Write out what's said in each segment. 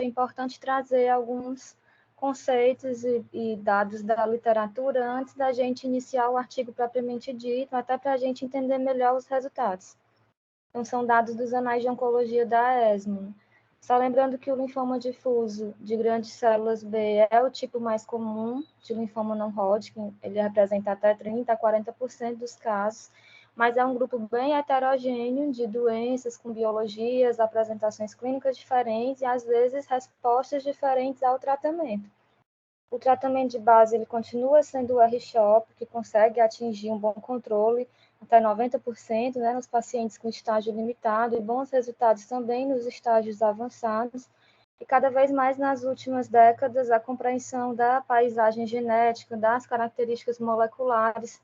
é importante trazer alguns conceitos e dados da literatura antes da gente iniciar o artigo propriamente dito, até para a gente entender melhor os resultados. Então, são dados dos anais de oncologia da ESMO. Só lembrando que o linfoma difuso de grandes células B é o tipo mais comum de linfoma não Hodgkin, ele representa até 30% a 40% dos casos, mas é um grupo bem heterogêneo de doenças com biologias, apresentações clínicas diferentes e, às vezes, respostas diferentes ao tratamento. O tratamento de base ele continua sendo o R-CHOP, que consegue atingir um bom controle, até 90%, né, nos pacientes com estágio limitado, e bons resultados também nos estágios avançados. E cada vez mais nas últimas décadas, a compreensão da paisagem genética, das características moleculares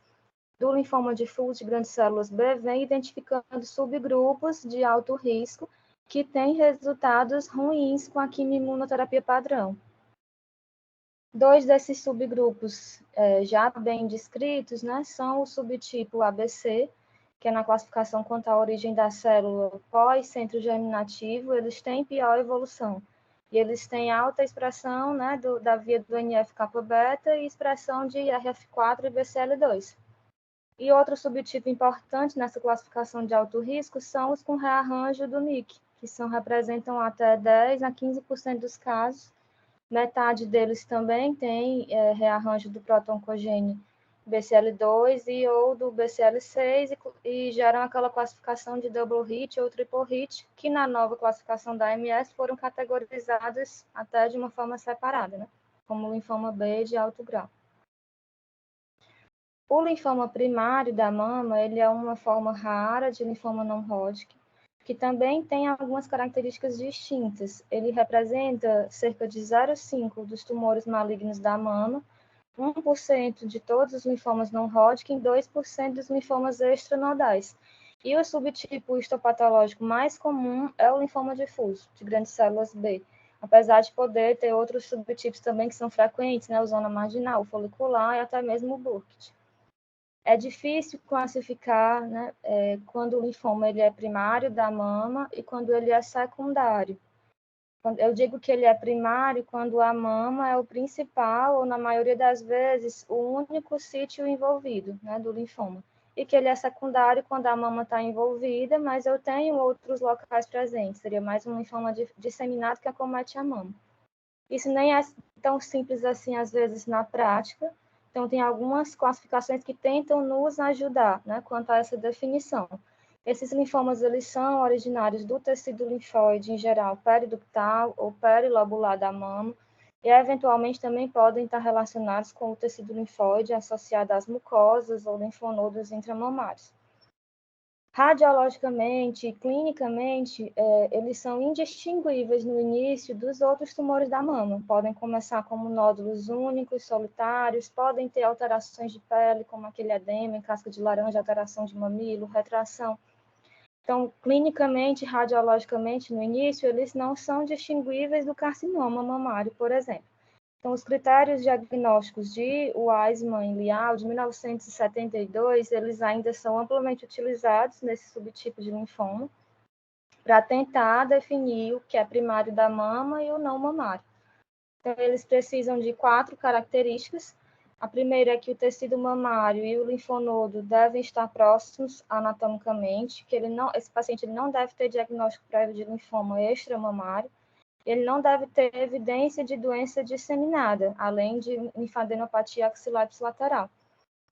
do linfoma difuso de grandes células B vem identificando subgrupos de alto risco que têm resultados ruins com a quimioimunoterapia padrão. Dois desses subgrupos já bem descritos, né, são o subtipo ABC, que é na classificação quanto à origem da célula pós-centro germinativo, eles têm pior evolução. E eles têm alta expressão, né, da via do NF-kappa-beta e expressão de IRF4 e BCL2. E outro subtipo importante nessa classificação de alto risco são os com rearranjo do NIC, que representam até 10% a 15% dos casos. Metade deles também tem rearranjo do proto-oncogene BCL2 e ou do BCL6 e geram aquela classificação de double hit ou triple hit, que na nova classificação da AMS foram categorizadas até de uma forma separada, né? Como linfoma B de alto grau. O linfoma primário da mama, ele é uma forma rara de linfoma não Hodgkin, que também tem algumas características distintas. Ele representa cerca de 0,5% dos tumores malignos da mama, 1% de todos os linfomas não Hodgkin, 2% dos linfomas extranodais. E o subtipo histopatológico mais comum é o linfoma difuso, de grandes células B, apesar de poder ter outros subtipos também que são frequentes, né, o zona marginal, o folicular e até mesmo o Burkitt. É difícil classificar, né, quando o linfoma ele é primário da mama e quando ele é secundário. Eu digo que ele é primário quando a mama é o principal, ou na maioria das vezes, o único sítio envolvido, né, do linfoma. E que ele é secundário quando a mama está envolvida, mas eu tenho outros locais presentes. Seria mais um linfoma disseminado que acomete a mama. Isso nem é tão simples assim, às vezes, na prática. Então, tem algumas classificações que tentam nos ajudar, né, quanto a essa definição. Esses linfomas, eles são originários do tecido linfóide, em geral, periductal ou perilobular da mama, e eventualmente também podem estar relacionados com o tecido linfóide associado às mucosas ou linfonodos intramamários. Radiologicamente e clinicamente, eles são indistinguíveis no início dos outros tumores da mama. Podem começar como nódulos únicos, solitários, podem ter alterações de pele, como aquele edema, casca de laranja, alteração de mamilo, retração. Então, clinicamente, radiologicamente, no início, eles não são distinguíveis do carcinoma mamário, por exemplo. Então, os critérios diagnósticos de Weismann e Liao, de 1972, eles ainda são amplamente utilizados nesse subtipo de linfoma para tentar definir o que é primário da mama e o não mamário. Então, eles precisam de 4 características. A primeira é que o tecido mamário e o linfonodo devem estar próximos anatomicamente, que esse paciente não deve ter diagnóstico prévio de linfoma extramamário. Ele não deve ter evidência de doença disseminada, além de linfadenopatia axilar ipsilateral.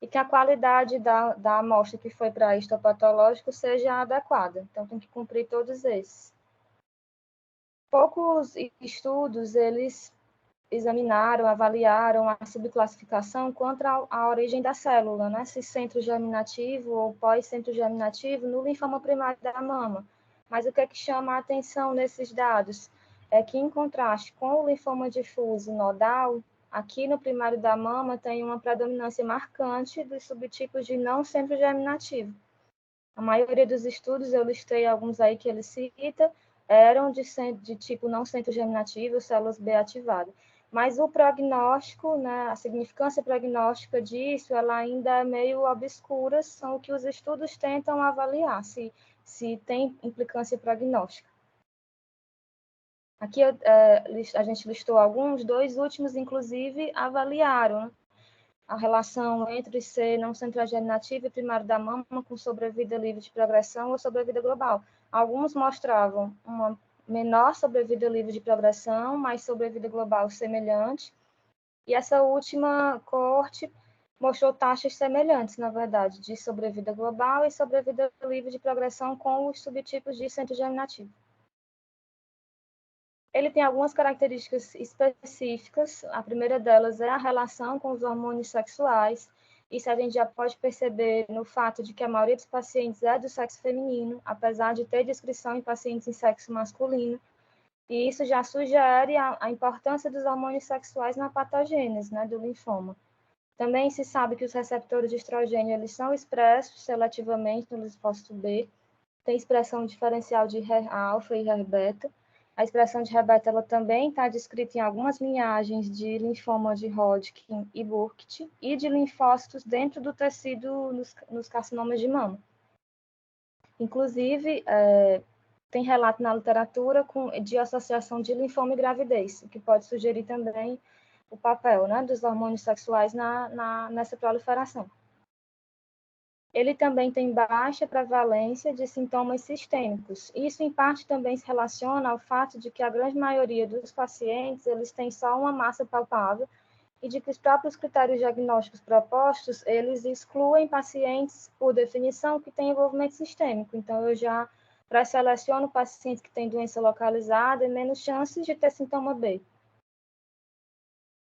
E que a qualidade da amostra que foi para histopatológico seja adequada. Então, tem que cumprir todos esses. Poucos estudos, eles examinaram, avaliaram a subclassificação quanto à origem da célula, né? Se centro germinativo ou pós-centro germinativo no linfoma primário da mama. Mas o que é que chama a atenção nesses dados? É que, em contraste com o linfoma difuso nodal, aqui no primário da mama tem uma predominância marcante dos subtipos de não centro germinativo. A maioria dos estudos, eu listei alguns aí que ele cita, eram de tipo não centro germinativo, células B ativadas. Mas o prognóstico, né, a significância prognóstica disso, ela ainda é meio obscura, são o que os estudos tentam avaliar, se tem implicância prognóstica. Aqui a gente listou alguns, 2 últimos, inclusive, avaliaram a relação entre ser não centrogenativa e primário da mama com sobrevida livre de progressão ou sobrevida global. Alguns mostravam uma menor sobrevida livre de progressão, mas sobrevida global semelhante, e essa última coorte mostrou taxas semelhantes, na verdade, de sobrevida global e sobrevida livre de progressão com os subtipos de centrogeminativo. Ele tem algumas características específicas. A primeira delas é a relação com os hormônios sexuais. Isso a gente já pode perceber no fato de que a maioria dos pacientes é do sexo feminino, apesar de ter descrição em pacientes em sexo masculino. E isso já sugere a importância dos hormônios sexuais na patogênese, né, do linfoma. Também se sabe que os receptores de estrogênio eles são expressos seletivamente no linfócito B, tem expressão diferencial de HER-alfa e HER-beta. A expressão de HER-beta ela também está descrita em algumas linhagens de linfoma de Hodgkin e Burkitt e de linfócitos dentro do tecido nos carcinomas de mama. Inclusive, tem relato na literatura de associação de linfoma e gravidez, o que pode sugerir também o papel, né, dos hormônios sexuais nessa proliferação. Ele também tem baixa prevalência de sintomas sistêmicos. Isso, em parte, também se relaciona ao fato de que a grande maioria dos pacientes eles têm só uma massa palpável e de que os próprios critérios diagnósticos propostos, eles excluem pacientes, por definição, que têm envolvimento sistêmico. Então, eu já pré-seleciono pacientes que têm doença localizada e menos chances de ter sintoma B.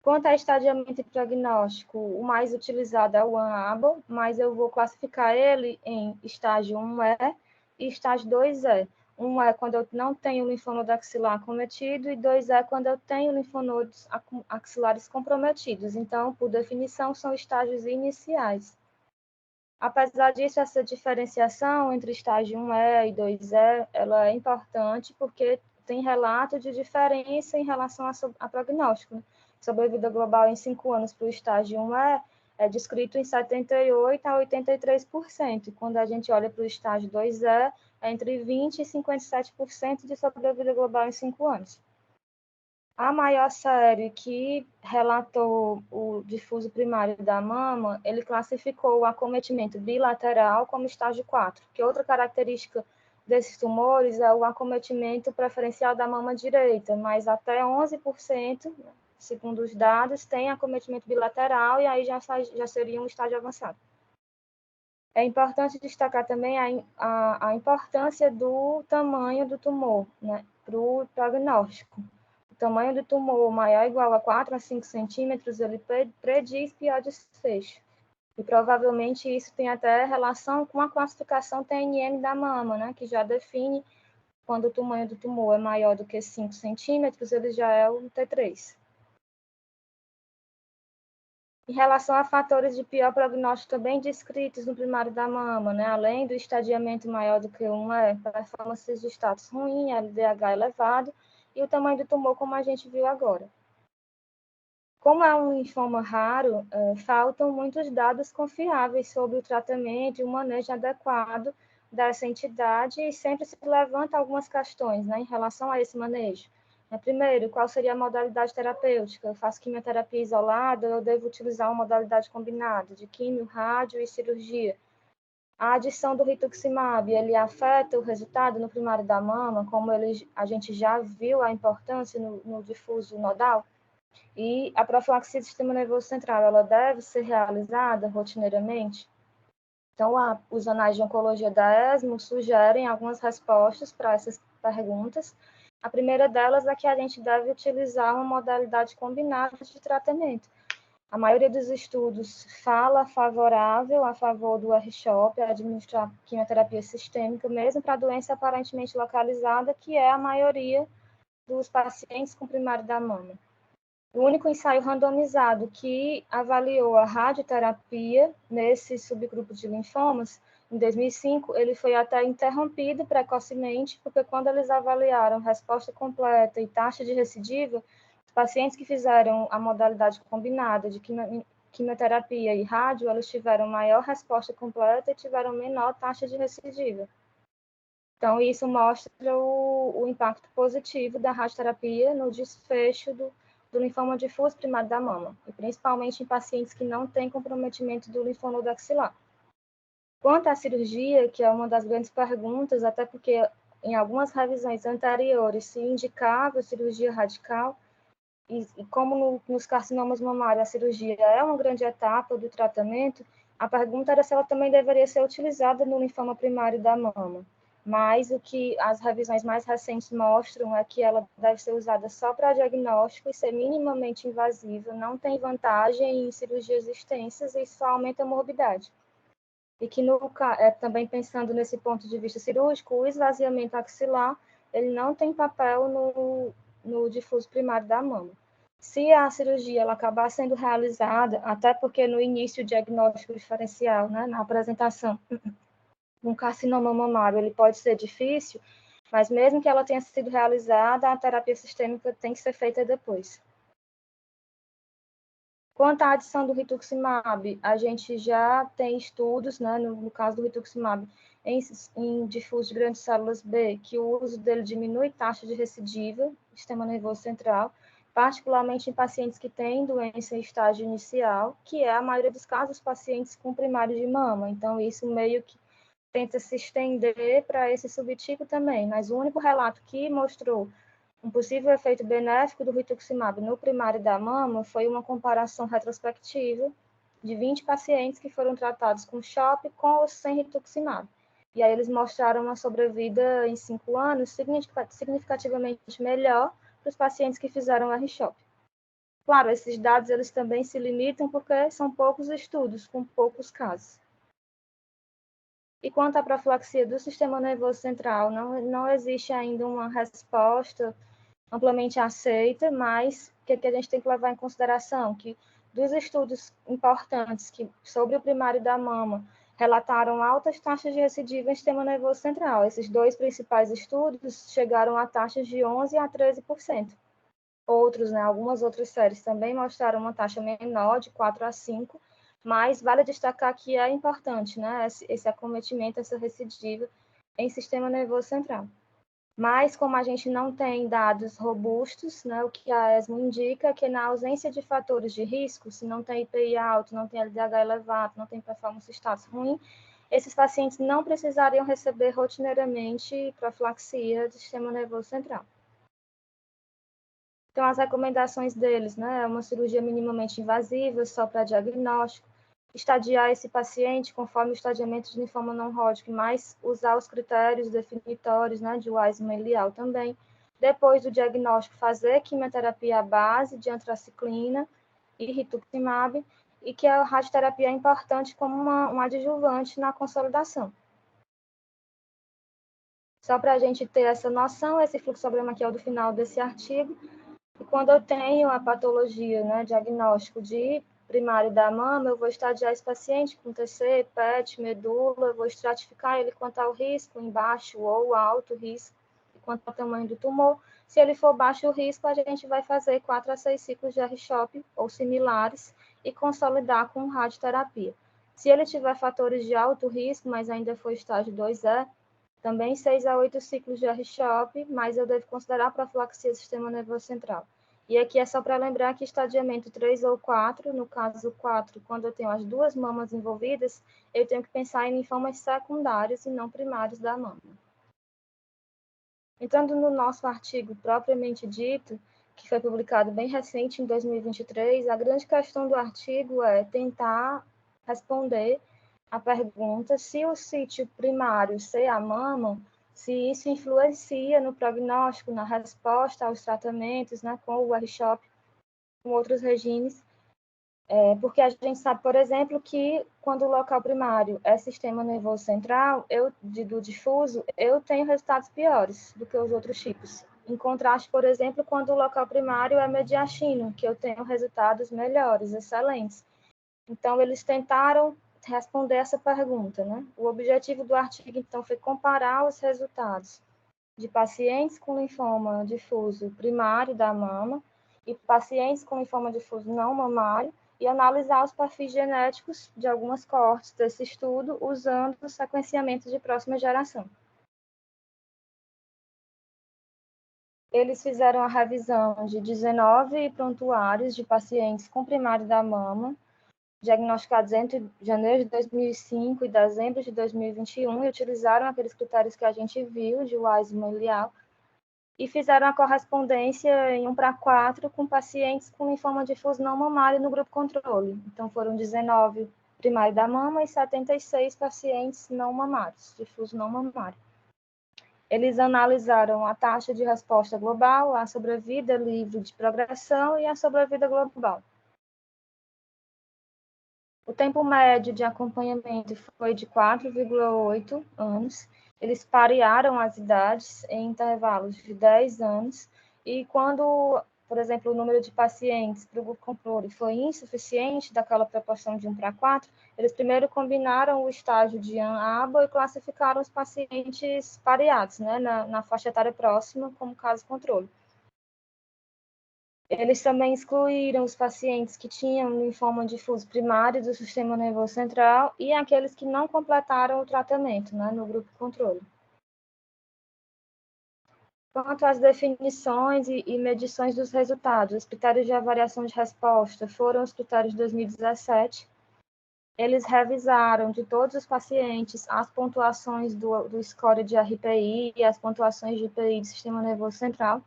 Quanto a estadiamento e prognóstico, o mais utilizado é o One-Able, mas eu vou classificar ele em estágio 1E e estágio 2E. 1 é quando eu não tenho linfonodo axilar acometido e 2 é quando eu tenho linfonodos axilares comprometidos. Então, por definição, são estágios iniciais. Apesar disso, essa diferenciação entre estágio 1E e 2E, ela é importante porque tem relato de diferença em relação a prognóstico. Sobrevida global em 5 anos para o estágio 1E é descrito em 78% a 83%. Quando a gente olha para o estágio 2E, é entre 20% e 57% de sobrevida global em 5 anos. A maior série que relatou o difuso primário da mama, ele classificou o acometimento bilateral como estágio 4, que outra característica desses tumores é o acometimento preferencial da mama direita, mas até 11%, segundo os dados, tem acometimento bilateral e aí já seria um estágio avançado. É importante destacar também a importância do tamanho do tumor, né, para o prognóstico. O tamanho do tumor maior ou igual a 4 a 5 centímetros, ele prediz pior desfecho. E provavelmente isso tem até relação com a classificação TNM da mama, né, que já define quando o tamanho do tumor é maior do que 5 centímetros, ele já é o T3. Em relação a fatores de pior prognóstico também descritos no primário da mama, né? Além do estadiamento maior do que 1, performance de status ruim, LDH elevado e o tamanho do tumor, como a gente viu agora. Como é um linfoma raro, faltam muitos dados confiáveis sobre o tratamento e o manejo adequado dessa entidade e sempre se levantam algumas questões, né, em relação a esse manejo. Primeiro, qual seria a modalidade terapêutica? Eu faço quimioterapia isolada ou eu devo utilizar uma modalidade combinada de quimio, rádio e cirurgia? A adição do rituximab, ele afeta o resultado no primário da mama, como a gente já viu a importância no difuso nodal? E a profilaxia do sistema nervoso central, ela deve ser realizada rotineiramente? Então, os anais de oncologia da ESMO sugerem algumas respostas para essas perguntas. A primeira delas é que a gente deve utilizar uma modalidade combinada de tratamento. A maioria dos estudos fala favorável a favor do R-CHOP, administrar quimioterapia sistêmica, mesmo para doença aparentemente localizada, que é a maioria dos pacientes com primário da mama. O único ensaio randomizado que avaliou a radioterapia nesse subgrupo de linfomas, em 2005, ele foi até interrompido precocemente, porque quando eles avaliaram resposta completa e taxa de recidiva, os pacientes que fizeram a modalidade combinada de quimioterapia e rádio, eles tiveram maior resposta completa e tiveram menor taxa de recidiva. Então, isso mostra o impacto positivo da radioterapia no desfecho do linfoma difuso primário da mama, e principalmente em pacientes que não têm comprometimento do linfonodo axilar. Quanto à cirurgia, que é uma das grandes perguntas, até porque em algumas revisões anteriores se indicava cirurgia radical, e como nos carcinomas mamários a cirurgia é uma grande etapa do tratamento, a pergunta era se ela também deveria ser utilizada no linfoma primário da mama. Mas o que as revisões mais recentes mostram é que ela deve ser usada só para diagnóstico e ser minimamente invasiva, não tem vantagem em cirurgias extensas e só aumenta a morbidade. E que, também pensando nesse ponto de vista cirúrgico, o esvaziamento axilar ele não tem papel no difuso primário da mama. Se a cirurgia ela acabar sendo realizada, até porque no início o diagnóstico diferencial, né, na apresentação, um carcinoma mamário ele pode ser difícil, mas mesmo que ela tenha sido realizada, a terapia sistêmica tem que ser feita depois. Quanto à adição do rituximab, a gente já tem estudos, né, no caso do rituximab, em difuso de grandes células B, que o uso dele diminui taxa de recidiva do sistema nervoso central, particularmente em pacientes que têm doença em estágio inicial, que é a maioria dos casos pacientes com primário de mama. Então, isso meio que tenta se estender para esse subtipo também, mas o único relato que mostrou um possível efeito benéfico do rituximab no primário da mama foi uma comparação retrospectiva de 20 pacientes que foram tratados com CHOP com ou sem rituximab. E aí eles mostraram uma sobrevida em 5 anos significativamente melhor para os pacientes que fizeram R-CHOP. Claro, esses dados eles também se limitam porque são poucos estudos, com poucos casos. E quanto à profilaxia do sistema nervoso central, não existe ainda uma resposta amplamente aceita, mas o que a gente tem que levar em consideração? Que dos estudos importantes que, sobre o primário da mama relataram altas taxas de recidiva em sistema nervoso central. Esses dois principais estudos chegaram a taxas de 11% a 13%. Outros, né, algumas outras séries também mostraram uma taxa menor, de 4 a 5%, mas vale destacar que é importante, né, esse acometimento, essa recidiva em sistema nervoso central. Mas, como a gente não tem dados robustos, né, o que a ESMO indica é que na ausência de fatores de risco, se não tem IPI alto, não tem LDH elevado, não tem performance status ruim, esses pacientes não precisariam receber rotineiramente profilaxia do sistema nervoso central. Então, as recomendações deles, né, é uma cirurgia minimamente invasiva, só para diagnóstico, estadiar esse paciente conforme o estadiamento de linfoma não Hodgkin, mas usar os critérios definitórios, né, de Wiseman e Lial também. Depois do diagnóstico, fazer quimioterapia à base de antraciclina e rituximab, e que a radioterapia é importante como um adjuvante na consolidação. Só para a gente ter essa noção, esse fluxograma aqui é o do final desse artigo. E quando eu tenho a patologia, né, diagnóstico de primário da mama, eu vou estadiar esse paciente com TC, PET, medula, eu vou estratificar ele quanto ao risco, em baixo ou alto risco, quanto ao tamanho do tumor. Se ele for baixo risco, a gente vai fazer 4 a 6 ciclos de R-CHOP ou similares e consolidar com radioterapia. Se ele tiver fatores de alto risco, mas ainda for estágio 2E, também 6 a 8 ciclos de R-CHOP, mas eu devo considerar a profilaxia do sistema nervoso central. E aqui é só para lembrar que estadiamento 3 ou 4, no caso 4, quando eu tenho as duas mamas envolvidas, eu tenho que pensar em linfomas secundários e não primários da mama. Entrando no nosso artigo propriamente dito, que foi publicado bem recente, em 2023, a grande questão do artigo é tentar responder a pergunta se o sítio primário ser a mama, se isso influencia no prognóstico, na resposta aos tratamentos, né, com o R-CHOP, com outros regimes, porque a gente sabe, por exemplo, que quando o local primário é sistema nervoso central, do difuso, eu tenho resultados piores do que os outros tipos. Em contraste, por exemplo, quando o local primário é mediastino, que eu tenho resultados melhores, excelentes. Então, eles tentaram responder essa pergunta, né? O objetivo do artigo, então, foi comparar os resultados de pacientes com linfoma difuso primário da mama e pacientes com linfoma difuso não mamário e analisar os perfis genéticos de algumas coortes desse estudo usando o sequenciamento de próxima geração. Eles fizeram a revisão de 19 prontuários de pacientes com primário da mama, diagnosticados entre janeiro de 2005 e dezembro de 2021, e utilizaram aqueles critérios que a gente viu, de Weissman e Liao, e fizeram a correspondência em 1:4 com pacientes com linfoma difuso não mamário no grupo controle. Então, foram 19 primário da mama e 76 pacientes não mamários, difuso não mamário. Eles analisaram a taxa de resposta global, a sobrevida livre de progressão e a sobrevida global. O tempo médio de acompanhamento foi de 4,8 anos. Eles parearam as idades em intervalos de 10 anos. E quando, por exemplo, o número de pacientes para o grupo controle foi insuficiente, daquela proporção de 1:4, eles primeiro combinaram o estágio de ANA-ABA e classificaram os pacientes pareados, né, na faixa etária próxima, como caso controle. Eles também excluíram os pacientes que tinham linfoma difuso primário do sistema nervoso central e aqueles que não completaram o tratamento, né, no grupo controle. Quanto às definições e medições dos resultados, os critérios de avaliação de resposta foram os critérios de 2017. Eles revisaram de todos os pacientes as pontuações do score de RPI e as pontuações de IPI do sistema nervoso central.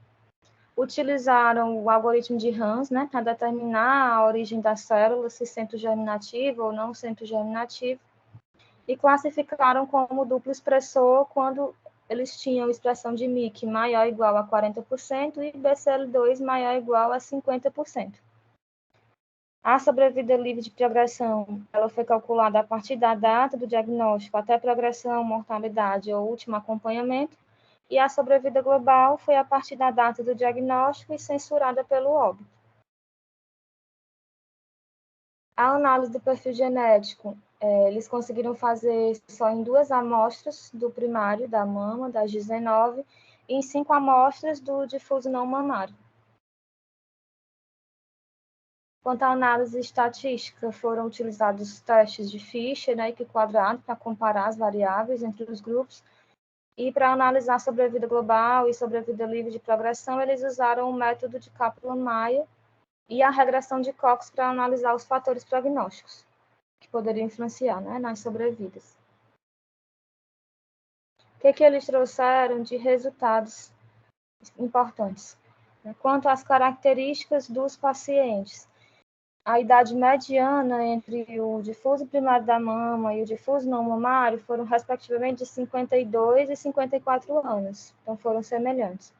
Utilizaram o algoritmo de Hans, né, para determinar a origem das células, se centro germinativo ou não centro germinativo, e classificaram como duplo expressor quando eles tinham expressão de MYC maior ou igual a 40% e BCL2 maior ou igual a 50%. A sobrevida livre de progressão, ela foi calculada a partir da data do diagnóstico até progressão, mortalidade ou último acompanhamento, e a sobrevida global foi a partir da data do diagnóstico e censurada pelo óbito. A análise do perfil genético, eles conseguiram fazer só em 2 amostras do primário da mama, das 19, e em 5 amostras do difuso não mamário. Quanto à análise estatística, foram utilizados testes de Fischer, né, e quadrado para comparar as variáveis entre os grupos. E para analisar sobrevida global e sobrevida livre de progressão, eles usaram o método de Kaplan-Meier e a regressão de Cox para analisar os fatores prognósticos que poderiam influenciar, né, nas sobrevidas. O que eles trouxeram de resultados importantes? Quanto às características dos pacientes, a idade mediana entre o difuso primário da mama e o difuso não mamário foram, respectivamente, de 52 e 54 anos. Então, foram semelhantes.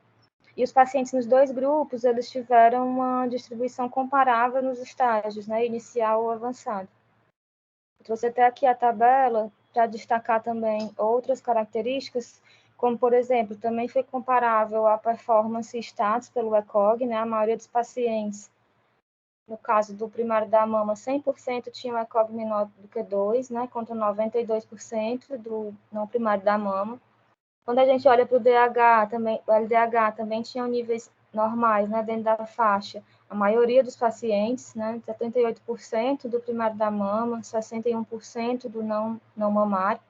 E os pacientes nos 2 grupos, eles tiveram uma distribuição comparável nos estágios, né, inicial ou avançado. Eu trouxe até aqui a tabela para destacar também outras características, como, por exemplo, também foi comparável a performance status pelo ECOG, né, a maioria dos pacientes. No caso do primário da mama, 100% tinham ECOG menor do que 2, né, contra 92% do não primário da mama. Quando a gente olha para o DH, também, o LDH também tinham níveis normais, né, dentro da faixa. A maioria dos pacientes, né, 78% do primário da mama, 61% do não mamário.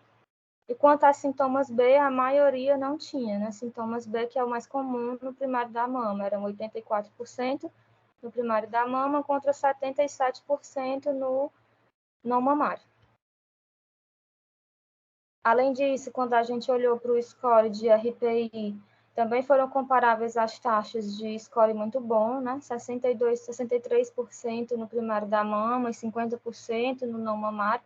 E quanto a sintomas B, a maioria não tinha, né, sintomas B, que é o mais comum no primário da mama, eram 84% no primário da mama contra 77% no não mamário. Além disso, quando a gente olhou para o score de RPI, também foram comparáveis as taxas de score muito bom, né? 62, 63% no primário da mama e 50% no não mamário.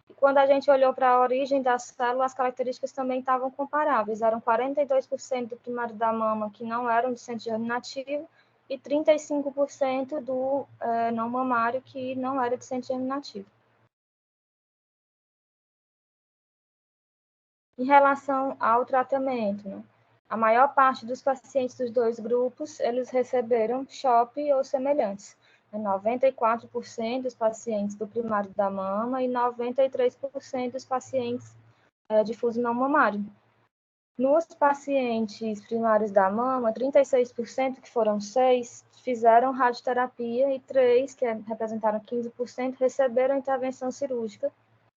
E quando a gente olhou para a origem da célula, as características também estavam comparáveis. Eram 42% do primário da mama que não eram de centro germinativo e 35% do não mamário que não era de centro germinativo. Em relação ao tratamento, né? A maior parte dos pacientes dos 2 grupos, eles receberam CHOP ou semelhantes. 94% dos pacientes do primário da mama e 93% dos pacientes difuso não mamário. Nos pacientes primários da mama, 36%, que foram 6, fizeram radioterapia e 3, que representaram 15%, receberam intervenção cirúrgica,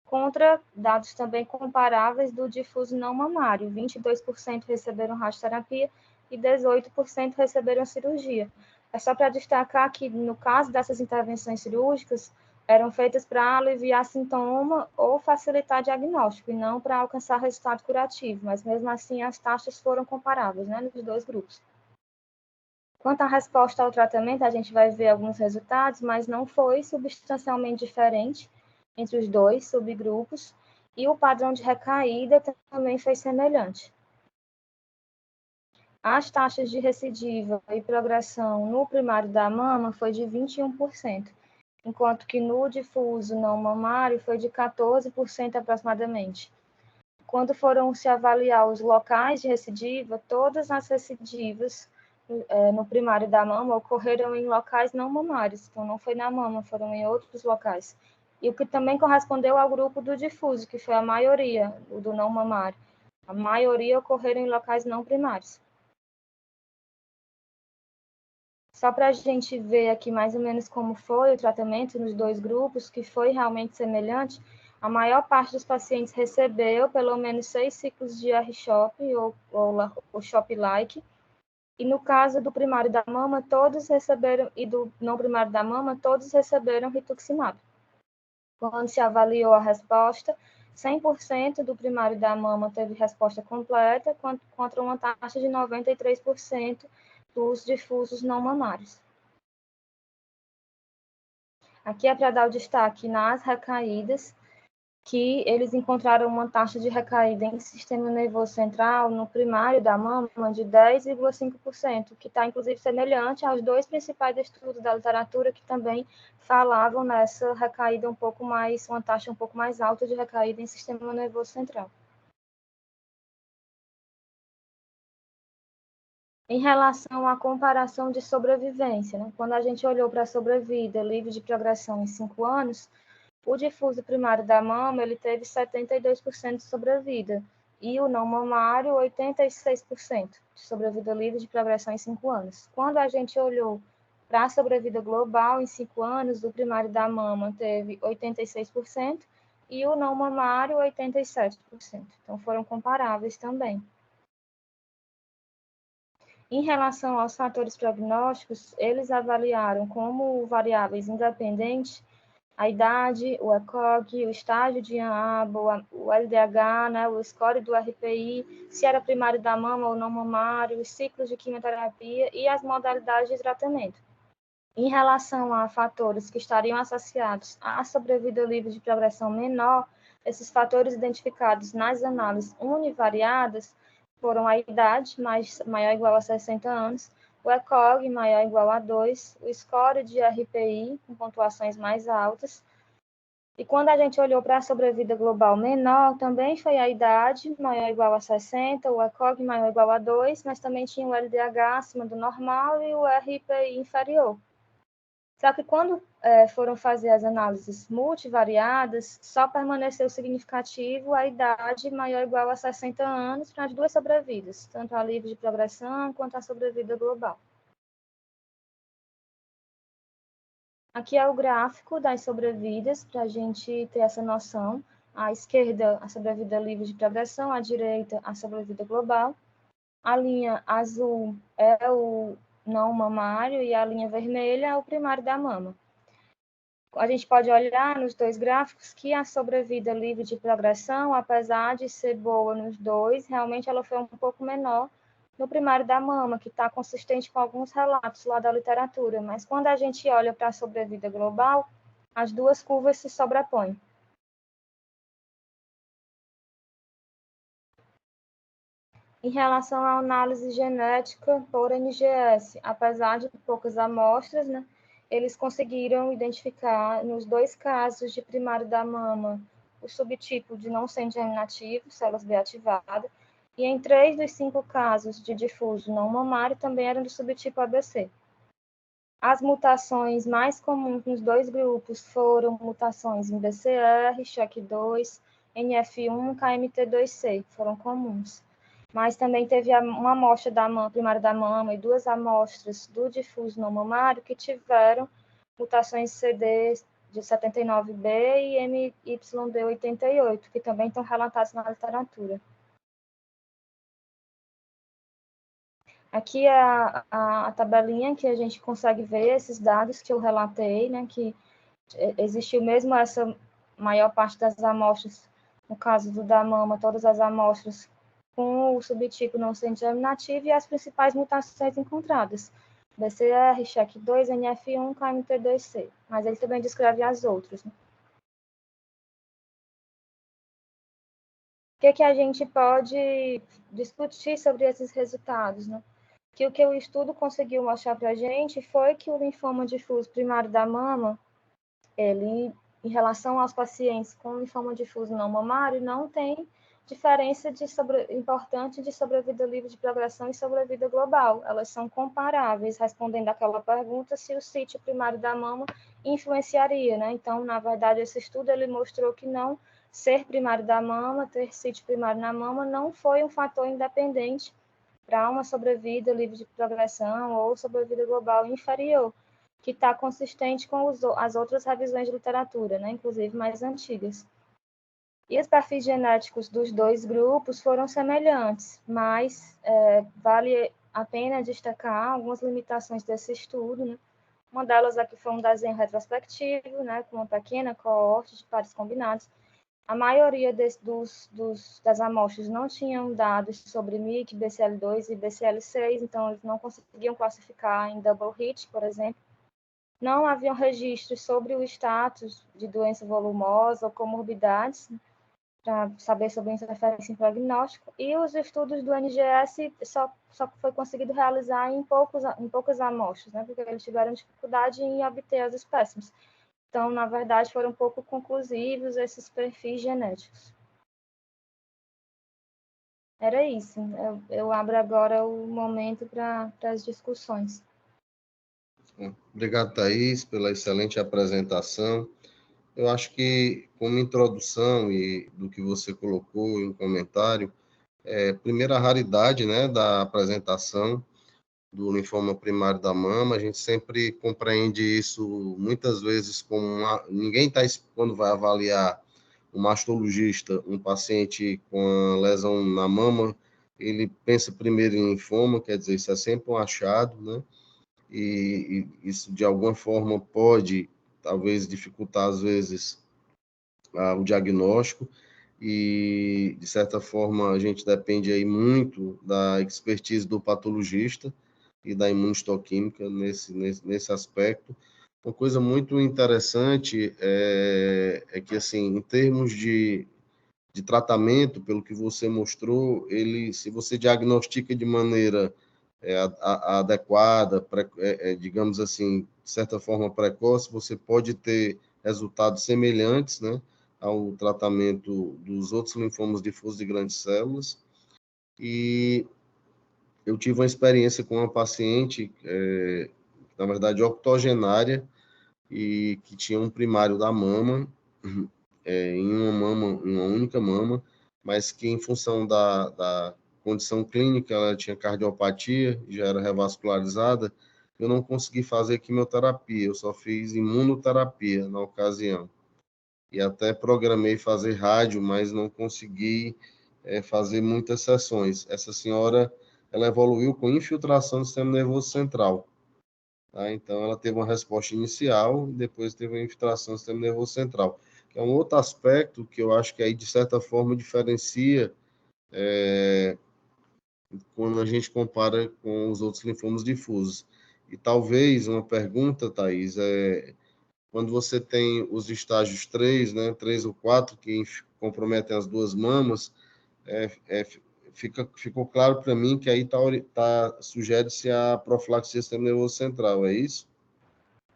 contra dados também comparáveis do difuso não mamário. 22% receberam radioterapia e 18% receberam cirurgia. É só para destacar que, no caso dessas intervenções cirúrgicas, eram feitas para aliviar sintoma ou facilitar diagnóstico, e não para alcançar resultado curativo, mas mesmo assim as taxas foram comparáveis, né, nos dois grupos. Quanto à resposta ao tratamento, a gente vai ver alguns resultados, mas não foi substancialmente diferente entre os dois subgrupos, e o padrão de recaída também foi semelhante. As taxas de recidiva e progressão no primário da mama foi de 21%, enquanto que no difuso não mamário foi de 14% aproximadamente. Quando foram se avaliar os locais de recidiva, todas as recidivas no primário da mama ocorreram em locais não mamários, então não foi na mama, foram em outros locais. E o que também correspondeu ao grupo do difuso, que foi a maioria, o do não mamário. A maioria ocorreram em locais não primários. Só para a gente ver aqui mais ou menos como foi o tratamento nos dois grupos, que foi realmente semelhante, a maior parte dos pacientes recebeu pelo menos 6 ciclos de R-CHOP ou CHOP-like, e no caso do primário da mama, todos receberam, e do não primário da mama, todos receberam rituximab. Quando se avaliou a resposta, 100% do primário da mama teve resposta completa, contra uma taxa de 93% dos difusos não mamários. Aqui é para dar o destaque nas recaídas, que eles encontraram uma taxa de recaída em sistema nervoso central no primário da mama de 10,5%, que está inclusive semelhante aos dois principais estudos da literatura que também falavam nessa recaída um pouco mais, uma taxa um pouco mais alta de recaída em sistema nervoso central. Em relação à comparação de sobrevivência, né? Quando a gente olhou para a sobrevida livre de progressão em 5 anos, o difuso primário da mama ele teve 72% de sobrevida e o não mamário 86% de sobrevida livre de progressão em 5 anos. Quando a gente olhou para a sobrevida global em 5 anos, o primário da mama teve 86% e o não mamário 87%. Então foram comparáveis também. Em relação aos fatores prognósticos, eles avaliaram como variáveis independentes a idade, o ECOG, o estágio de ANABO, o LDH, né, o score do RPI, se era primário da mama ou não mamário, os ciclos de quimioterapia e as modalidades de tratamento. Em relação a fatores que estariam associados à sobrevida livre de progressão menor, esses fatores identificados nas análises univariadas foram a idade, maior ou igual a 60 anos, o ECOG maior ou igual a 2, o score de RPI com pontuações mais altas. E quando a gente olhou para a sobrevida global menor, também foi a idade maior ou igual a 60, o ECOG maior ou igual a 2, mas também tinha o LDH acima do normal e o RPI inferior. Só que quando foram fazer as análises multivariadas, só permaneceu significativo a idade maior ou igual a 60 anos para as duas sobrevidas, tanto a livre de progressão quanto a sobrevida global. Aqui é o gráfico das sobrevidas, para a gente ter essa noção. À esquerda, a sobrevida livre de progressão, à direita, a sobrevida global. A linha azul é o não mamário e a linha vermelha é o primário da mama. A gente pode olhar nos dois gráficos que a sobrevida livre de progressão, apesar de ser boa nos dois, realmente ela foi um pouco menor no primário da mama, que está consistente com alguns relatos lá da literatura. Mas quando a gente olha para a sobrevida global, as duas curvas se sobrepõem. Em relação à análise genética por NGS, apesar de poucas amostras, né, eles conseguiram identificar, nos dois casos de primário da mama, o subtipo de não sendo germinativo, células B ativada, e em 3 dos 5 casos de difuso não mamário também eram do subtipo ABC. As mutações mais comuns nos dois grupos foram mutações em BCR, SHOC2, NF1, KMT2C, foram comuns. Mas também teve uma amostra primária da mama e 2 amostras do difuso não mamário que tiveram mutações CD de 79B e MYD88, que também estão relatadas na literatura. Aqui é a tabelinha que a gente consegue ver esses dados que eu relatei, né, que existiu mesmo essa maior parte das amostras, no caso do da mama, todas as amostras com o subtipo não sendo germinativo e as principais mutações encontradas. BCR, CHEK2, NF1, KMT2C. Mas ele também descreve as outras. Né? O que a gente pode discutir sobre esses resultados? Né? Que o que o estudo conseguiu mostrar para a gente foi que o linfoma difuso primário da mama, ele, em relação aos pacientes com linfoma difuso não mamário, não tem diferença importante de sobrevida livre de progressão e sobrevida global. Elas são comparáveis, respondendo àquela pergunta se o sítio primário da mama influenciaria, né? Então, na verdade, esse estudo ele mostrou que não ser primário da mama, ter sítio primário na mama, não foi um fator independente para uma sobrevida livre de progressão ou sobrevida global inferior, que está consistente com as outras revisões de literatura, né, inclusive mais antigas. E os perfis genéticos dos dois grupos foram semelhantes, mas vale a pena destacar algumas limitações desse estudo. Né? Uma delas aqui foi um desenho retrospectivo, né, com uma pequena coorte de pares combinados. A maioria das amostras não tinham dados sobre MYC, BCL2 e BCL6, então eles não conseguiam classificar em double hit, por exemplo. Não haviam registros sobre o status de doença volumosa ou comorbidades, para saber sobre interferência em prognóstico, e os estudos do NGS só foi conseguido realizar em poucas amostras, né, porque eles tiveram dificuldade em obter as espécimes. Então, na verdade, foram pouco conclusivos esses perfis genéticos. Era isso. Eu abro agora o momento para as discussões. Obrigado, Thaís, pela excelente apresentação. Eu acho que, como introdução e do que você colocou em comentário, primeiro a raridade, né, da apresentação do linfoma primário da mama, a gente sempre compreende isso muitas vezes como ninguém está, quando vai avaliar um mastologista, um paciente com lesão na mama, ele pensa primeiro em linfoma, quer dizer, isso é sempre um achado, né? E isso de alguma forma pode, talvez, dificultar às vezes o diagnóstico e, de certa forma, a gente depende aí muito da expertise do patologista e da imunistoquímica nesse aspecto. Uma coisa muito interessante é que, assim, em termos de tratamento, pelo que você mostrou, se você diagnostica de maneira adequada, digamos assim, de certa forma precoce, você pode ter resultados semelhantes, né, ao tratamento dos outros linfomas difusos de grandes células. E eu tive uma experiência com uma paciente, na verdade, octogenária, e que tinha um primário da mama, em uma única mama, mas que em função da condição clínica, ela tinha cardiopatia, já era revascularizada, eu não consegui fazer quimioterapia, eu só fiz imunoterapia na ocasião. E até programei fazer rádio, mas não consegui fazer muitas sessões. Essa senhora, ela evoluiu com infiltração do sistema nervoso central. Tá? Então, ela teve uma resposta inicial, depois teve uma infiltração do sistema nervoso central, que é um outro aspecto que eu acho que aí, de certa forma, diferencia quando a gente compara com os outros linfomas difusos. E talvez uma pergunta, Thaís, quando você tem os estágios 3, né, 3 ou 4, que comprometem as duas mamas, ficou claro para mim que aí sugere-se a profilaxia do sistema nervoso central, é isso?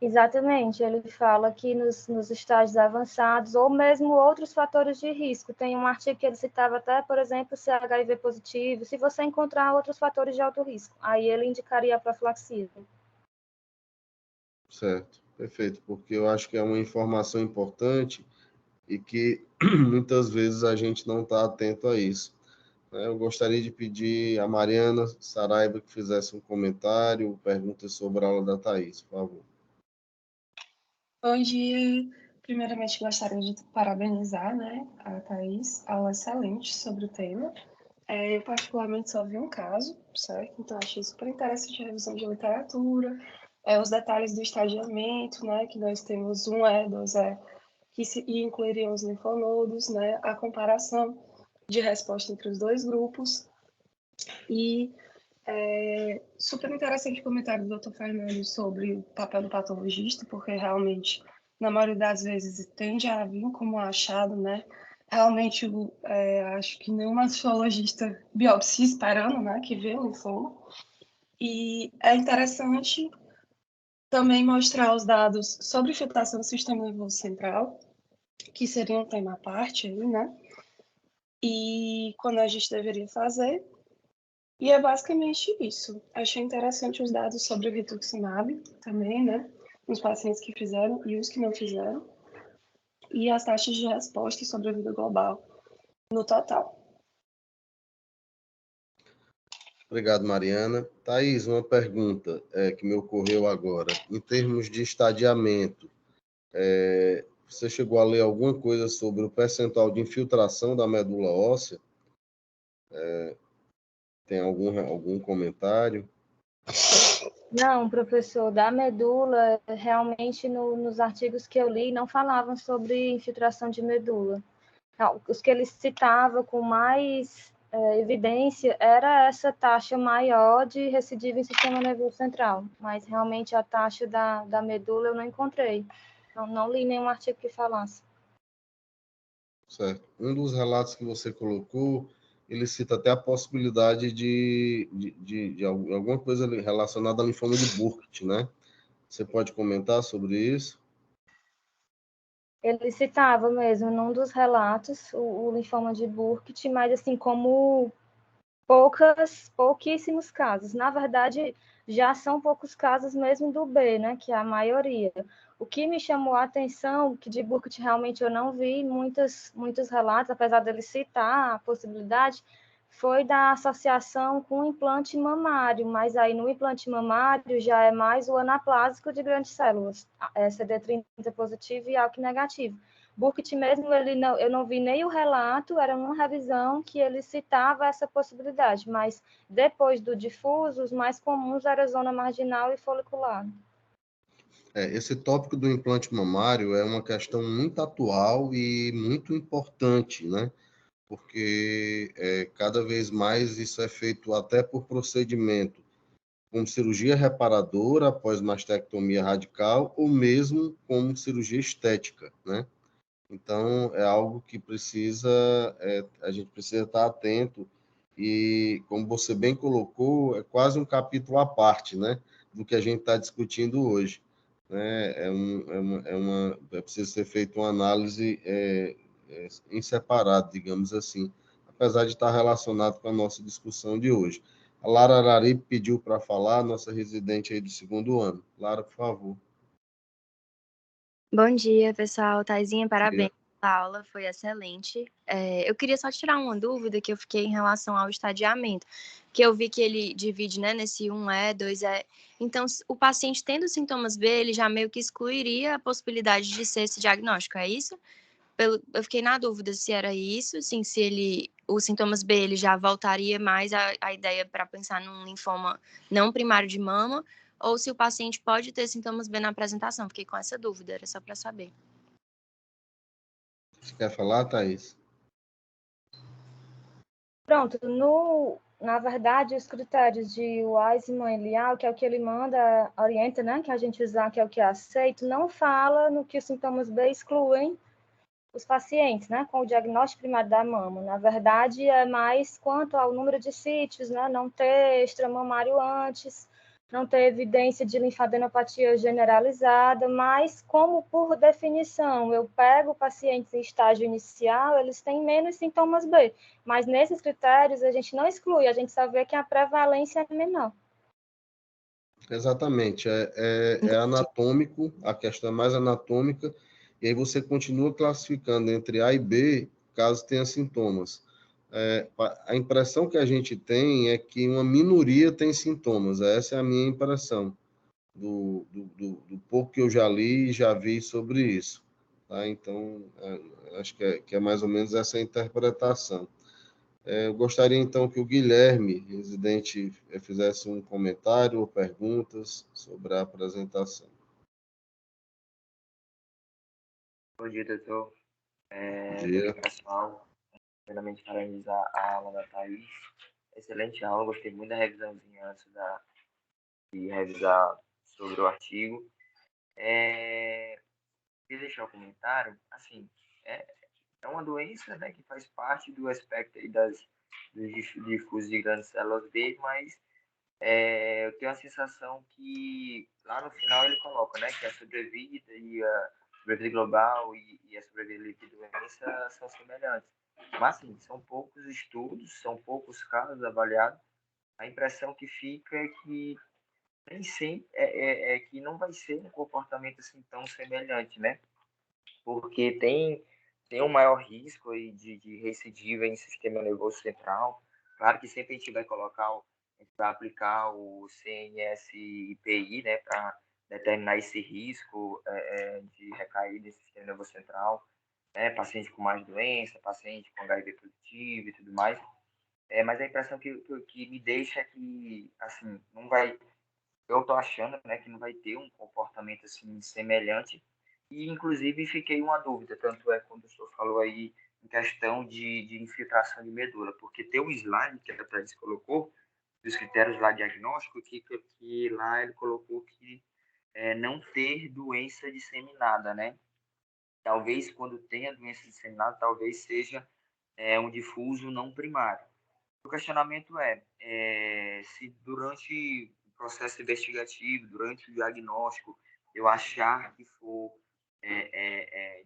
Exatamente, ele fala que nos estágios avançados, ou mesmo outros fatores de risco. Tem um artigo que ele citava até, por exemplo, se HIV positivo, se você encontrar outros fatores de alto risco, aí ele indicaria a profilaxia. Certo, perfeito, porque eu acho que é uma informação importante e que muitas vezes a gente não está atento a isso. Eu gostaria de pedir a Mariana Saraiva que fizesse um comentário, perguntas sobre a aula da Thaís, por favor. Bom dia. Primeiramente, gostaria de parabenizar, né, a Thaís, aula excelente sobre o tema. Eu particularmente só vi um caso, certo? Então achei super interessante a revisão de literatura, os detalhes do estadiamento, né? Que nós temos 1E, 2E, que incluiriam os linfonodos, né? A comparação de resposta entre os dois grupos. E super interessante o comentário do Dr. Fernando sobre o papel do patologista, porque realmente, na maioria das vezes, tende a vir como achado, né? Realmente, acho que nenhum mastologista biopsia esperando, né, que vê o linfoma. E é interessante também mostrar os dados sobre filtração do sistema nervoso central, que seria um tema à parte aí, né? E quando a gente deveria fazer. E é basicamente isso. Achei interessante os dados sobre o rituximab também, né? Nos pacientes que fizeram e os que não fizeram. E as taxas de resposta e sobrevida global no total. Obrigado, Mariana. Thaís, uma pergunta que me ocorreu agora. Em termos de estadiamento, você chegou a ler alguma coisa sobre o percentual de infiltração da medula óssea? Tem algum comentário? Não, professor, da medula, realmente nos artigos que eu li não falavam sobre infiltração de medula. Não, os que ele citava com mais evidência era essa taxa maior de recidiva em sistema nervoso central, mas realmente a taxa da medula eu não encontrei. Não li nenhum artigo que falasse. Certo. Um dos relatos que você colocou, ele cita até a possibilidade de alguma coisa relacionada a linfoma de Burkitt, né? Você pode comentar sobre isso? Ele citava mesmo num dos relatos o linfoma de Burkitt, mas assim como pouquíssimos casos. Na verdade, já são poucos casos mesmo do B, né, que é a maioria. O que me chamou a atenção, que de Burkitt realmente eu não vi muitos relatos, apesar dele citar a possibilidade, foi da associação com o implante mamário, mas aí no implante mamário já é mais o anaplásico de grandes células, CD30 positivo e ALK negativo. Burkitt mesmo, eu não vi nem o relato, era uma revisão que ele citava essa possibilidade, mas depois do difuso, os mais comuns eram zona marginal e folicular. Esse tópico do implante mamário é uma questão muito atual e muito importante, né? Porque cada vez mais isso é feito até por procedimento, como cirurgia reparadora após mastectomia radical ou mesmo como cirurgia estética, né? Então, é algo que a gente precisa estar atento e, como você bem colocou, é quase um capítulo à parte, né, do que a gente está discutindo hoje. Né? É preciso ser feita uma análise em separado, digamos assim, apesar de estar relacionado com a nossa discussão de hoje. A Lara Arari pediu para falar, nossa residente aí do 2º ano. Lara, por favor. Bom dia, pessoal. Taizinha, parabéns Dia. pela aula, foi excelente. Eu queria só tirar uma dúvida que eu fiquei em relação ao estadiamento, que eu vi que ele divide, né, nesse 1E, 2E. Então, o paciente tendo sintomas B, ele já meio que excluiria a possibilidade de ser esse diagnóstico, é isso? Eu fiquei na dúvida se era isso, assim, se os sintomas B, ele já voltaria mais a ideia para pensar num linfoma não primário de mama, ou se o paciente pode ter sintomas B na apresentação. Fiquei com essa dúvida, era só para saber. Você quer falar, Thaís? Pronto, na verdade, os critérios de Weissman e Liao, que é o que ele manda, orienta, né, que a gente usar, que é o que é aceito, não fala no que os sintomas B excluem os pacientes, né, com o diagnóstico primário da mama. Na verdade, é mais quanto ao número de sítios, né, não ter extramamário antes, não ter evidência de linfadenopatia generalizada, mas como, por definição, eu pego pacientes em estágio inicial, eles têm menos sintomas B, mas nesses critérios a gente não exclui, a gente só vê que a prevalência é menor. Exatamente, é anatômico, a questão é mais anatômica, e aí você continua classificando entre A e B, caso tenha sintomas. A impressão que a gente tem é que uma minoria tem sintomas, essa é a minha impressão, do pouco que eu já li e já vi sobre isso. Tá? Então, acho que é mais ou menos essa a interpretação. Eu gostaria, então, que o Guilherme, residente, fizesse um comentário ou perguntas sobre a apresentação. Bom dia, doutor. Bom Bom dia, dia. pessoal. Primeiramente, parabenizar a aula da Thaís. Excelente aula, gostei muito da revisãozinha antes de revisar sobre o artigo. Queria deixar um comentário, assim, é uma doença, né, que faz parte do espectro aí dos difusos de grandes células B, mas eu tenho a sensação que lá no final ele coloca, né, que a sobrevida e a sobrevida global e a sobrevida livre de doença são semelhantes. Mas, assim, são poucos estudos, são poucos casos avaliados. A impressão que fica é que nem sempre é que não vai ser um comportamento assim tão semelhante, né? Porque tem um maior risco aí de recidiva em sistema nervoso central. Claro que sempre a gente vai colocar, a gente vai aplicar o CNS-IPI, né, para determinar esse risco de recair no sistema nervoso central, né, paciente com mais doença, paciente com HIV positivo e tudo mais. Mas a impressão que me deixa é que, assim, não vai, eu tô achando, né, que não vai ter um comportamento assim semelhante e inclusive fiquei uma dúvida, tanto é quando o senhor falou aí em questão de infiltração de medula, porque tem um slide que a Thaís colocou dos critérios lá diagnóstico que lá ele colocou que não ter doença disseminada, né? Talvez quando tenha doença disseminada, talvez seja um difuso não primário. O questionamento se durante o processo investigativo, durante o diagnóstico, eu achar que for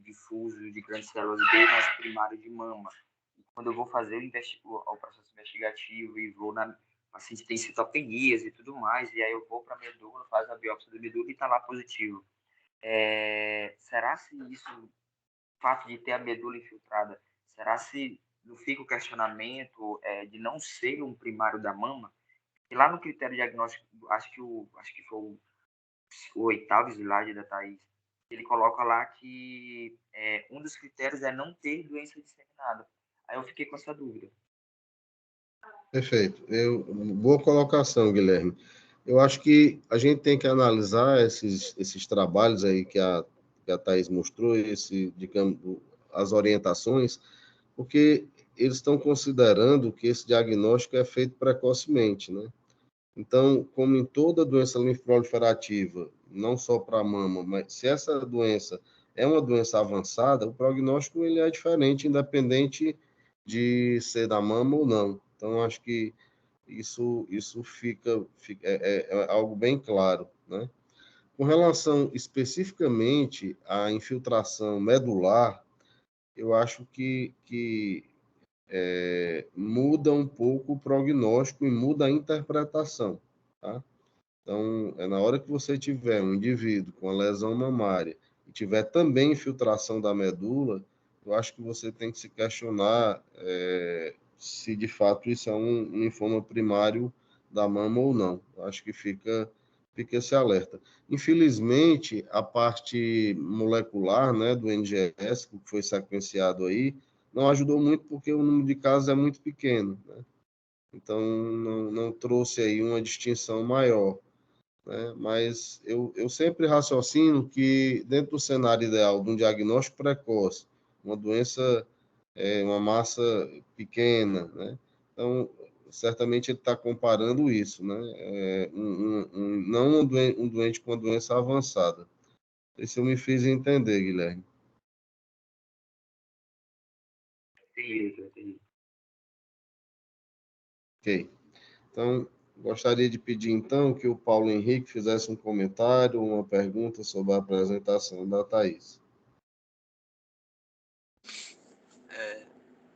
difuso de grandes células B, mas primário de mama, e quando eu vou fazer o processo investigativo e vou na paciente tem citopenias e tudo mais, e aí eu vou para a medula, faz a biópsia da medula e está lá positivo. Será se isso, o fato de ter a medula infiltrada, será se não fica o questionamento de não ser um primário da mama? E lá no critério diagnóstico, acho que foi o oitavo slide da Thaís, ele coloca lá que um dos critérios é não ter doença disseminada. Aí eu fiquei com essa dúvida. Perfeito. Boa colocação, Guilherme. Eu acho que a gente tem que analisar esses trabalhos aí que a Thaís mostrou, digamos, as orientações, porque eles estão considerando que esse diagnóstico é feito precocemente, né? Então, como em toda doença linfoproliferativa, não só para a mama, mas se essa doença é uma doença avançada, o prognóstico ele é diferente, independente de ser da mama ou não. Então, acho que isso é algo bem claro, né? Com relação especificamente à infiltração medular, eu acho que muda um pouco o prognóstico e muda a interpretação, tá? Então, na hora que você tiver um indivíduo com a lesão mamária e tiver também infiltração da medula, eu acho que você tem que se questionar se de fato isso é um linfoma primário da mama ou não. Eu acho que fica esse alerta. Infelizmente, a parte molecular, né, do NGS, que foi sequenciado aí, não ajudou muito porque o número de casos é muito pequeno, né? Então, não trouxe aí uma distinção maior, né? Mas eu sempre raciocino que, dentro do cenário ideal de um diagnóstico precoce, uma doença, uma massa pequena, né? Então, certamente ele está comparando isso, né? Não um doente com uma doença avançada. Isso eu me fiz entender, Guilherme. Entendi. Ok. Então, gostaria de pedir, então, que o Paulo Henrique fizesse um comentário, uma pergunta sobre a apresentação da Thaís.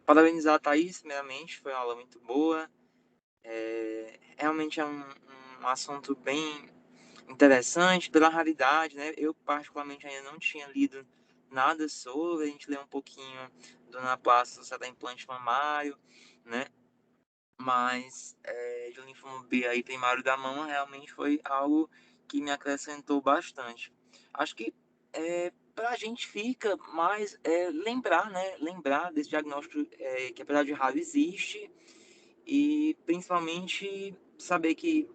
Parabenizar a Thaís, primeiramente, foi uma aula muito boa. Realmente é um assunto bem interessante, pela raridade, né? Eu, particularmente, ainda não tinha lido nada sobre, a gente leu um pouquinho do Anaplasia associada a implante mamário, né? Mas de linfoma B aí primário da mama realmente foi algo que me acrescentou bastante. Acho que para a gente fica mais lembrar, né? Lembrar desse diagnóstico que, apesar de raro, existe, e principalmente saber que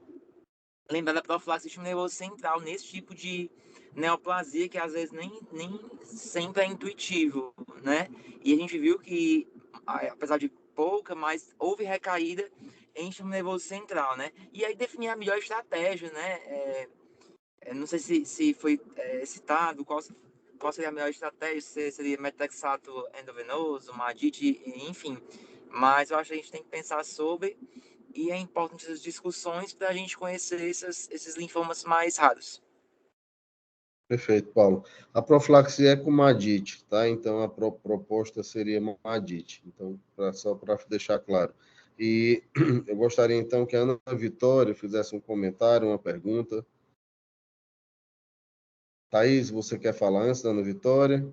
lembrar da profilaxia do sistema nervoso central nesse tipo de neoplasia que às vezes nem sempre é intuitivo, né? E a gente viu que, apesar de pouca, mas houve recaída em sistema nervoso central, né? E aí definir a melhor estratégia, né? Não sei se foi citado qual seria a melhor estratégia, se seria metexato endovenoso, MADIT, enfim. Mas eu acho que a gente tem que pensar sobre, e é importante essas discussões para a gente conhecer esses linfomas mais raros. Perfeito, Paulo. A profilaxia é com MADIT, tá? Então, a proposta seria MADIT. Então, só para deixar claro. E eu gostaria, então, que a Ana Vitória fizesse um comentário, uma pergunta. Thaís, você quer falar antes da Ana Vitória?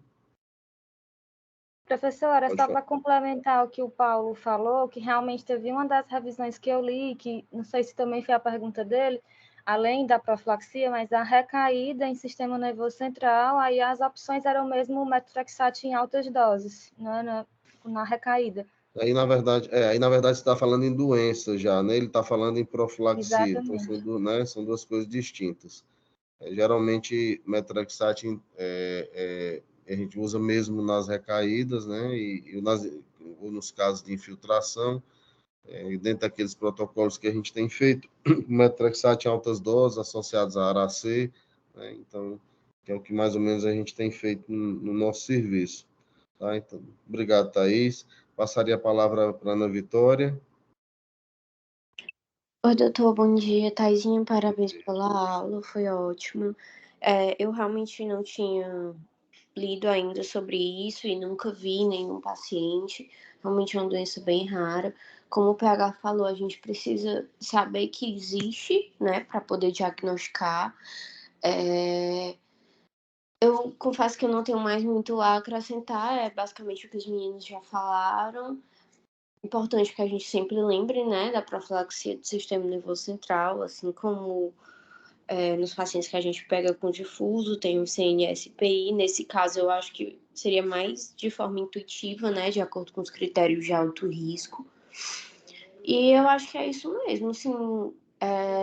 Professora, Pode só falar. para complementar o que o Paulo falou, que realmente teve uma das revisões que eu li, que não sei se também foi a pergunta dele, além da profilaxia, mas a recaída em sistema nervoso central, aí as opções eram mesmo o methotrexate em altas doses, né, na recaída. Aí, na verdade, você está falando em doença já, né? Ele está falando em profilaxia. Então, Exatamente. são duas coisas distintas. Geralmente, metrexate a gente usa mesmo nas recaídas, né? Ou nos casos de infiltração, dentro daqueles protocolos que a gente tem feito, metrexate em altas doses associados a ARAC, né? Então, que é o que mais ou menos a gente tem feito no nosso serviço. Tá? Então, obrigado, Thaís. Passaria a palavra para a Ana Vitória. Oi, doutor, bom dia. Taizinha, parabéns pela aula, foi ótimo. Eu realmente não tinha lido ainda sobre isso e nunca vi nenhum paciente. Realmente é uma doença bem rara. Como o PH falou, a gente precisa saber que existe, né, para poder diagnosticar. Eu confesso que eu não tenho mais muito a acrescentar, é basicamente o que os meninos já falaram. Importante que a gente sempre lembre, né, da profilaxia do sistema nervoso central, assim como nos pacientes que a gente pega com difuso, tem o CNS-PI. Nesse caso, eu acho que seria mais de forma intuitiva, né, de acordo com os critérios de alto risco. E eu acho que é isso mesmo, assim,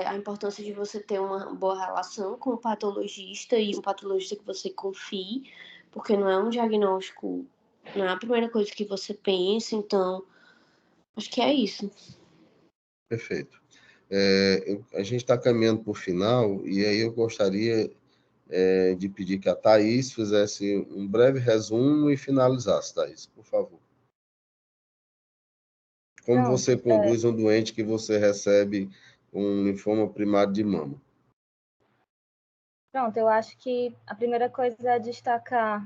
a importância de você ter uma boa relação com o patologista e um patologista que você confie, porque não é um diagnóstico, não é a primeira coisa que você pensa, então acho que é isso. Perfeito. A gente está caminhando para o final, e aí eu gostaria de pedir que a Thaís fizesse um breve resumo e finalizasse, Thaís, por favor. Como Pronto, você conduz um doente que você recebe um linfoma primário de mama? Pronto, eu acho que a primeira coisa é destacar,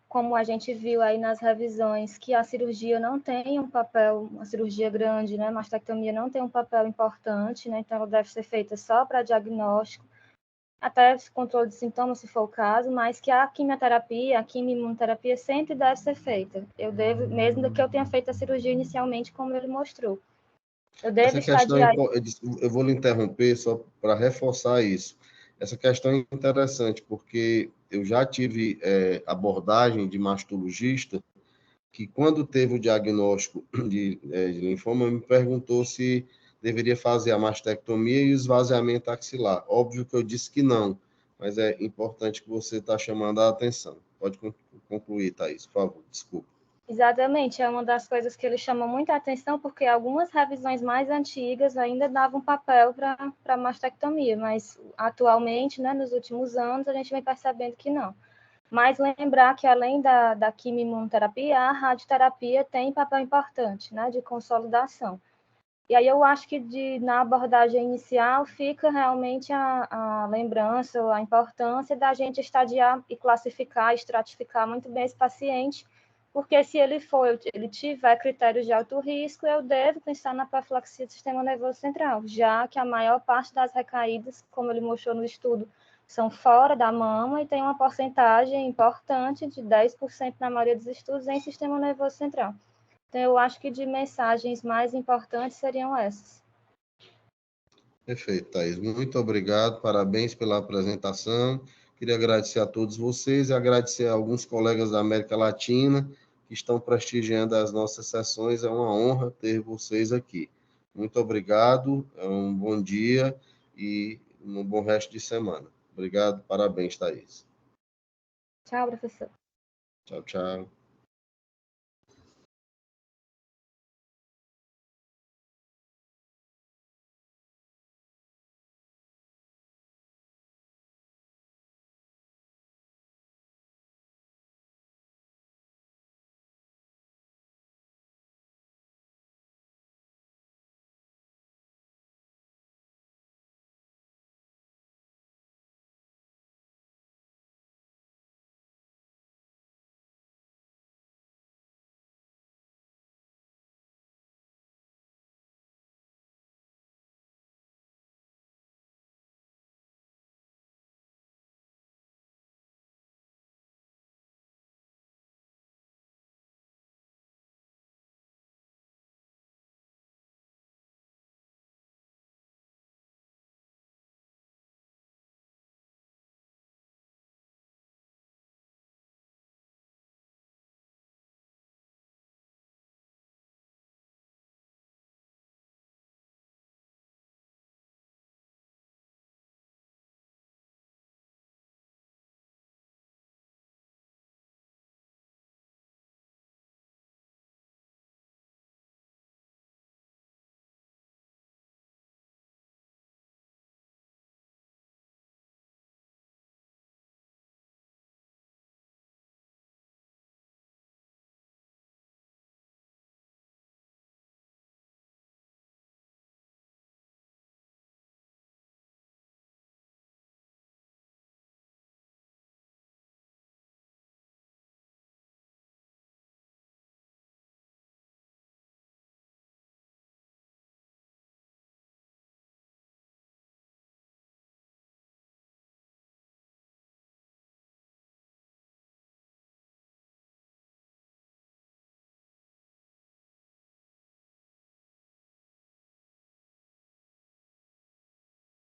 como a gente viu aí nas revisões, que a cirurgia não tem um papel, uma cirurgia grande, né? Mastectomia não tem um papel importante, né? Então ela deve ser feita só para diagnóstico, até controle de sintomas, se for o caso, mas que a quimioterapia, a quimioimunoterapia sempre deve ser feita. Eu devo, mesmo que eu tenha feito a cirurgia inicialmente, como ele mostrou. Eu devo Essa questão, estadiar. eu vou lhe interromper só para reforçar isso. Essa questão é interessante, porque eu já tive abordagem de mastologista que, quando teve o diagnóstico de linfoma, me perguntou se deveria fazer a mastectomia e o esvaziamento axilar. Óbvio que eu disse que não, mas é importante que você está chamando a atenção. Pode concluir, Thaís, por favor, desculpa. Exatamente, é uma das coisas que ele chama muita atenção, porque algumas revisões mais antigas ainda davam papel para mastectomia, mas atualmente, né, nos últimos anos, a gente vem percebendo que não. Mas lembrar que, além da quimioimunoterapia, a radioterapia tem papel importante, né, de consolidação. E aí eu acho que na abordagem inicial fica realmente a lembrança, a importância da gente estadiar e classificar, estratificar muito bem esse paciente, porque se ele tiver critérios de alto risco, eu devo pensar na profilaxia do sistema nervoso central, já que a maior parte das recaídas, como ele mostrou no estudo, são fora da mama e tem uma porcentagem importante de 10% na maioria dos estudos em sistema nervoso central. Então, eu acho que de mensagens mais importantes seriam essas. Perfeito, Thaís. Muito obrigado, parabéns pela apresentação. Queria agradecer a todos vocês e agradecer a alguns colegas da América Latina que estão prestigiando as nossas sessões. É uma honra ter vocês aqui. Muito obrigado, um bom dia e um bom resto de semana. Obrigado, parabéns, Thaís. Tchau, professor. Tchau, tchau.